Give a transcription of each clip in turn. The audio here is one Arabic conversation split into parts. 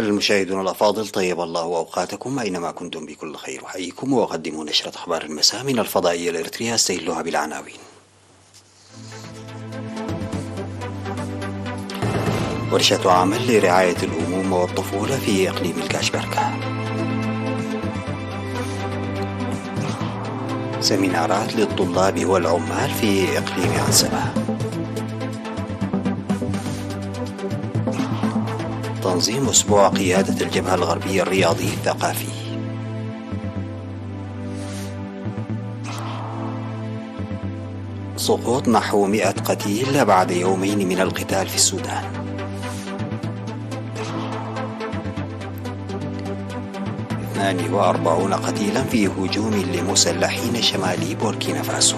المشاهدون الأفاضل، طيب الله أوقاتكم أينما كنتم بكل خير. أحييكم وأقدم نشرة أخبار المساء من الفضائية الإريترية أستهلها بالعناوين. ورشة عمل لرعاية الأمومة والطفولة في إقليم الكاشبركة. سيمينارات للطلاب والعمال في إقليم عنسبة. تنظيم أسبوع قيادة الجبهة الغربية الرياضي الثقافي. سقوط نحو 100 قتيل بعد يومين من القتال في السودان. 42 قتيلا في هجوم لمسلحين شمالي بوركينا فاسو.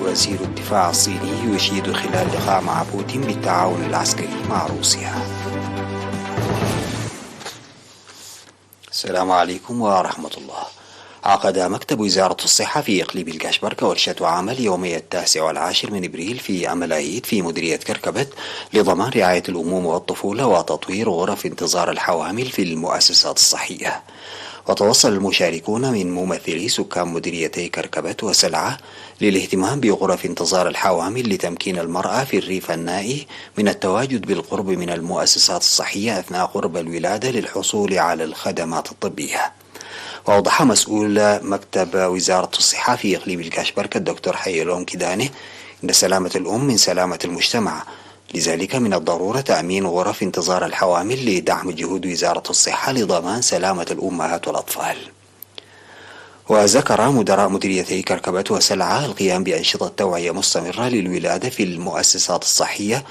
وزير الدفاع الصيني يشيد خلال لقاء مع بوتين بالتعاون العسكري مع روسيا. السلام عليكم ورحمة الله. عقد مكتب وزارة الصحة في إقليم الكاشبركة ورشة عمل يومي 9 و10 من إبريل في أملايد في مديرية كركبت لضمان رعاية الأمومة والطفولة وتطوير غرف انتظار الحوامل في المؤسسات الصحية. وتوصل المشاركون من ممثلي سكان مديريتي كركبت وسلعة للاهتمام بغرف انتظار الحوامل لتمكين المرأة في الريف النائي من التواجد بالقرب من المؤسسات الصحية أثناء قرب الولادة للحصول على الخدمات الطبية. وأوضح مسؤول مكتب وزارة الصحة في إقليم الكاشبركة الدكتور حيلون كداني أن سلامة الأم من سلامة المجتمع، لذلك من الضرورة تأمين غرف انتظار الحوامل لدعم جهود وزارة الصحة لضمان سلامة الأمهات والأطفال. وذكر مدراء مديريتي كركبت وسلعة القيام بأنشطة توعية مستمرة للولادة في المؤسسات الصحية،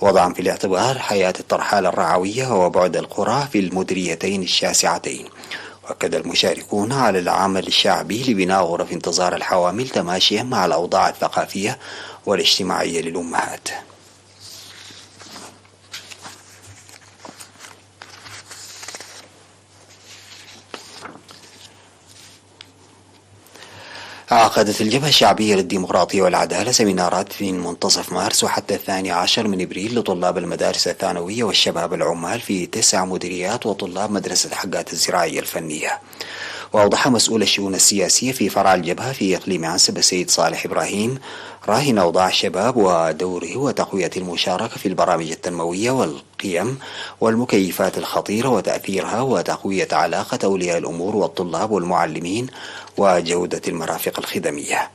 وضعا في الاعتبار حياة الترحال الرعوية وبعد القرى في المديريتين الشاسعتين. وأكد المشاركون على العمل الشعبي لبناء غرف انتظار الحوامل تماشيا مع الأوضاع الثقافية والاجتماعية للأمهات. عقدت الجبهة الشعبية للديمقراطية والعدالة سيمينارات من منتصف مارس وحتى 12 من إبريل لطلاب المدارس الثانوية والشباب العمال في 9 مديريات وطلاب مدرسة حقات الزراعية الفنية. وأوضح مسؤول الشؤون السياسية في فرع الجبهة في إقليم عنسبة السيد صالح إبراهيم راهن أوضاع الشباب ودوره وتقوية المشاركة في البرامج التنموية والقيم والمكيفات الخطيرة وتأثيرها وتقوية علاقة أولياء الأمور والطلاب والمعلمين وجودة المرافق الخدمية.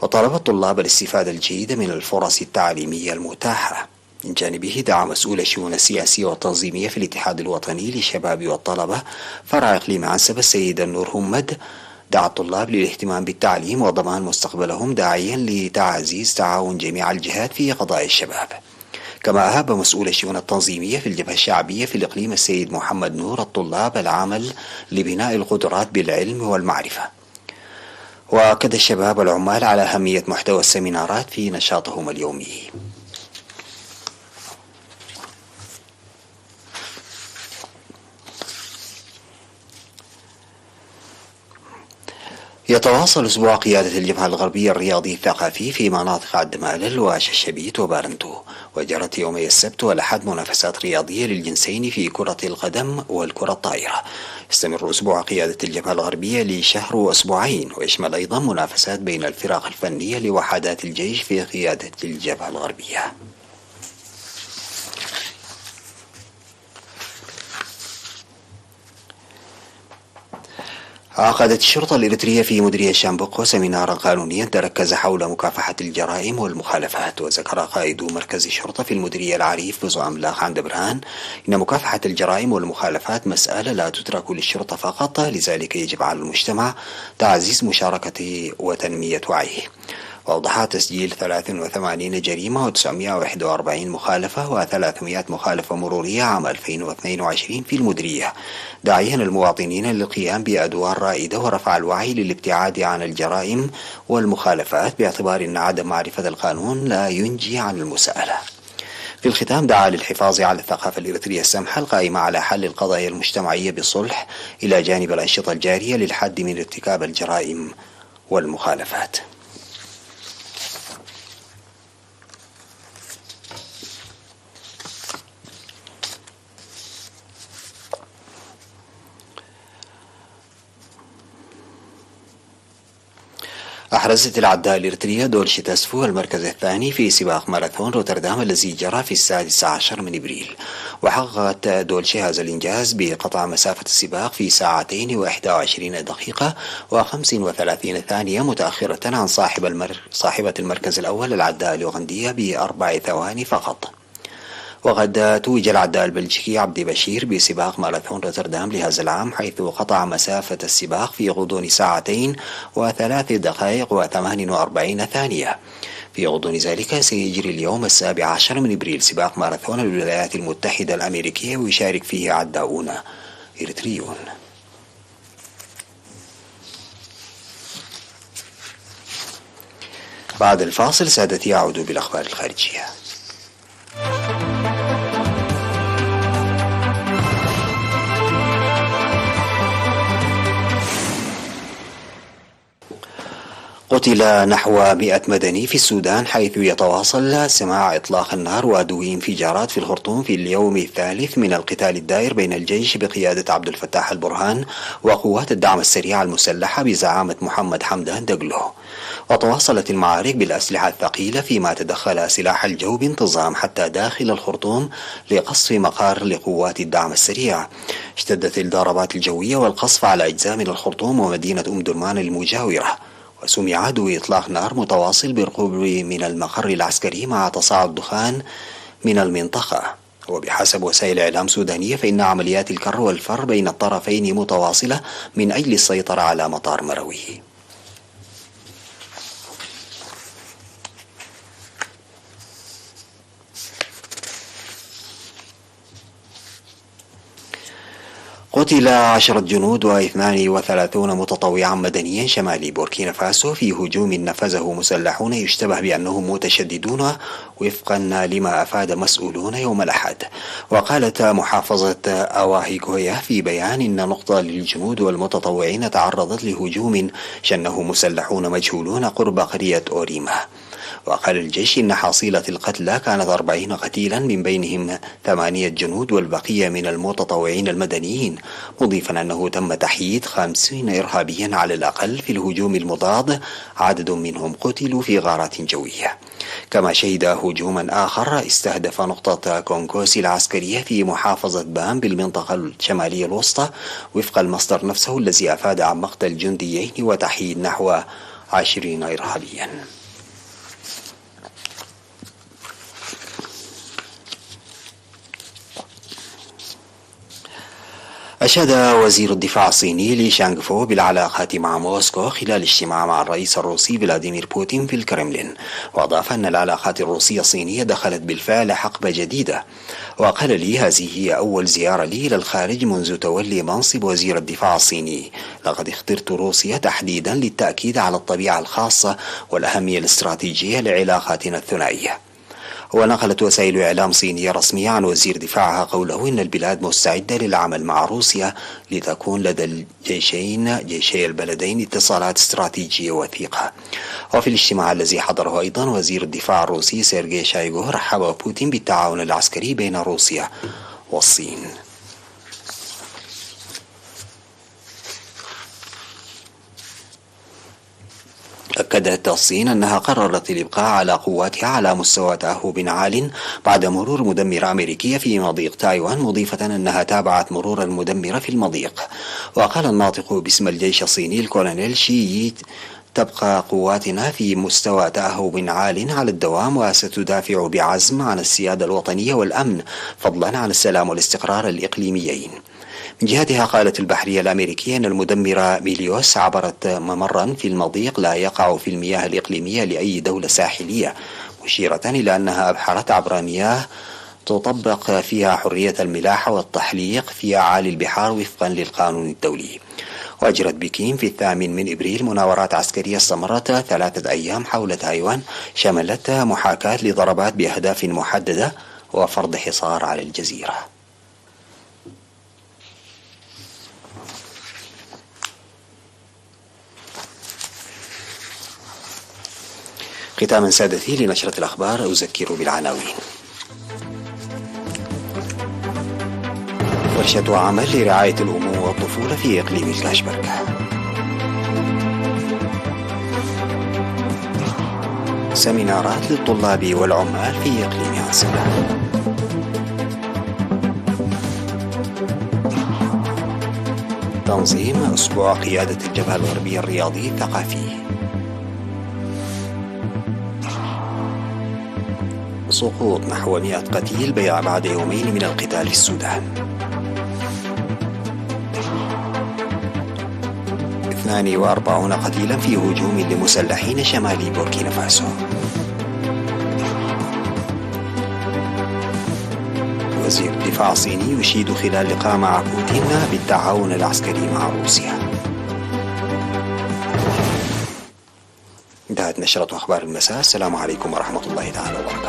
وطلب الطلاب الاستفادة الجيدة من الفرص التعليمية المتاحة. من جانبه دعا مسؤول الشؤون السياسية والتنظيمية في الاتحاد الوطني للشباب والطلبة فرع إقليم عنسبة السيد النور همد دعا الطلاب للاهتمام بالتعليم وضمان مستقبلهم، داعيا لتعزيز تعاون جميع الجهات في قضايا الشباب. كما أهاب مسؤول الشؤون التنظيمية في الجبهة الشعبية في الإقليم السيد محمد نور الطلاب العمل لبناء القدرات بالعلم والمعرفة. وأكد الشباب والعمال على أهمية محتوى السيمينارات في نشاطهم اليومي. يتواصل أسبوع قيادة الجبهة الغربية الرياضي الثقافي في مناطق عد مالل وششبيت وبارنتو. وجرت يومي السبت والأحد منافسات رياضية للجنسين في كرة القدم والكرة الطائرة. يستمر أسبوع قيادة الجبهة الغربية لشهر وأسبوعين، ويشمل أيضا منافسات بين الفرق الفنية لوحدات الجيش في قيادة الجبهة الغربية. عقدت الشرطة الإريترية في مديرية شامبوكو سيمينارا قانونيا تركز حول مكافحة الجرائم والمخالفات. وذكر قائد مركز الشرطة في المديرية العريف بزو أملاخ عند برهان إن مكافحة الجرائم والمخالفات مسألة لا تترك للشرطة فقط، لذلك يجب على المجتمع تعزيز مشاركته وتنمية وعيه. وأوضح تسجيل 83 جريمة و941 مخالفة و300 مخالفة مرورية عام 2022 في المديرية، داعيا المواطنين للقيام بأدوار رائدة ورفع الوعي للابتعاد عن الجرائم والمخالفات، باعتبار أن عدم معرفة القانون لا ينجي عن المساءلة. في الختام دعا للحفاظ على الثقافة الإريترية السمحة القائمة على حل القضايا المجتمعية بالصلح إلى جانب الأنشطة الجارية للحد من ارتكاب الجرائم والمخالفات. أحرزت العداء الإريترية دولشي تاسفو المركز الثاني في سباق ماراثون روتردام الذي جرى في 16 من إبريل، وحققت دولشي هذا الإنجاز بقطع مسافة السباق في 2:21 دقيقة و35 ثانية، متأخرة عن صاحبة المركز الأول العداء الأوغندية ب4 ثواني فقط. وقد توج العداء البلجيكي عبدي بشير بسباق ماراثون روتردام لهذا العام، حيث قطع مسافة السباق في غضون 2:03 دقائق و48 ثانية. في غضون ذلك سيجري اليوم 17 من إبريل سباق ماراثون الولايات المتحدة الأمريكية، ويشارك فيه عداؤون إريتريون. بعد الفاصل سادتي أعود بالأخبار الخارجية. قتل نحو 100 مدني في السودان، حيث يتواصل سماع إطلاق النار وعدوي انفجارات في الخرطوم في اليوم الثالث من القتال الدائر بين الجيش بقيادة عبد الفتاح البرهان وقوات الدعم السريع المسلحة بزعامة محمد حمدان دقلو. وتواصلت المعارك بالأسلحة الثقيلة، فيما تدخل سلاح الجو بانتظام حتى داخل الخرطوم لقصف مقار لقوات الدعم السريع. اشتدت الضربات الجوية والقصف على أجزاء من الخرطوم ومدينة أم درمان المجاورة، وسمع عدو إطلاق نار متواصل بالقرب من المقر العسكري مع تصاعد دخان من المنطقة. وبحسب وسائل إعلام سودانية فإن عمليات الكر والفر بين الطرفين متواصلة من أجل السيطرة على مطار مروي. قتل 10 جنود و32 متطوعا مدنيا شمال بوركينا فاسو في هجوم نفذه مسلحون يشتبه بأنهم متشددون، وفقا لما أفاد مسؤولون يوم الأحد. وقالت محافظة أواهيغويا في بيان إن نقطة للجنود والمتطوعين تعرضت لهجوم شنه مسلحون مجهولون قرب قرية أوريما. وقال الجيش إن حصيلة القتلى كانت 40 قتيلا، من بينهم 8 جنود والبقية من المتطوعين المدنيين، مضيفا أنه تم تحييد 50 إرهابيا على الأقل في الهجوم المضاد، عدد منهم قتلوا في غارات جوية. كما شهد هجوما آخر استهدف نقطة كونغوسي العسكرية في محافظة بام بالمنطقة الشمالية الوسطى، وفق المصدر نفسه الذي أفاد عن مقتل جنديين وتحييد نحو 20 إرهابيا. أشاد وزير الدفاع الصيني لي شانغفو بالعلاقات مع موسكو خلال اجتماع مع الرئيس الروسي فلاديمير بوتين في الكرملين، وأضاف أن العلاقات الروسية الصينية دخلت بالفعل حقبة جديدة. وقال لي: هذه هي أول زيارة لي إلى الخارج منذ تولي منصب وزير الدفاع الصيني. لقد اخترت روسيا تحديدا للتأكيد على الطبيعة الخاصة والأهمية الاستراتيجية لعلاقاتنا الثنائية. ونقلت وسائل إعلام صينية رسمية عن وزير دفاعها قوله إن البلاد مستعدة للعمل مع روسيا لتكون لدى جيشي البلدين اتصالات استراتيجية وثيقة. وفي الاجتماع الذي حضره أيضا وزير الدفاع الروسي سيرجي شايغو، رحب بوتين بالتعاون العسكري بين روسيا والصين. أكدت الصين أنها قررت الإبقاء على قواتها على مستوى تأهب عال بعد مرور مدمرة أمريكية في مضيق تايوان، مضيفة أنها تابعت مرور المدمرة في المضيق. وقال الناطق باسم الجيش الصيني الكولونيل شي يي: تبقى قواتنا في مستوى تأهب عال على الدوام، وستدافع بعزم عن السيادة الوطنية والأمن، فضلا عن السلام والاستقرار الإقليميين. من جهتها قالت البحرية الأمريكية أن المدمرة ميليوس عبرت ممرا في المضيق لا يقع في المياه الإقليمية لأي دولة ساحلية، مشيرة إلى أنها أبحرت عبر مياه تطبق فيها حرية الملاحة والتحليق في أعالي البحار وفقا للقانون الدولي. وأجرت بكين في 8 من إبريل مناورات عسكرية استمرت 3 أيام حول تايوان، شملت محاكاة لضربات بأهداف محددة وفرض حصار على الجزيرة. ختاما سادتي لنشرة الأخبار أذكر بالعناوين. ورشة عمل لرعاية الأمومة والطفولة في إقليم الكاشبركة. سيمينارات للطلاب والعمال في إقليم عسير. تنظيم أسبوع قيادة الجبهة الغربية الرياضي الثقافي. سقوط نحو 100 قتيل بيع بعد يومين من القتال في السودان. 42 قتيلا في هجوم لمسلحين شمال بوركينا فاسو. وزير الدفاع الصيني يشيد خلال لقاء مع بوتين بالتعاون العسكري مع روسيا. انتهت نشرة أخبار المساء. السلام عليكم ورحمة الله تعالى وبركاته.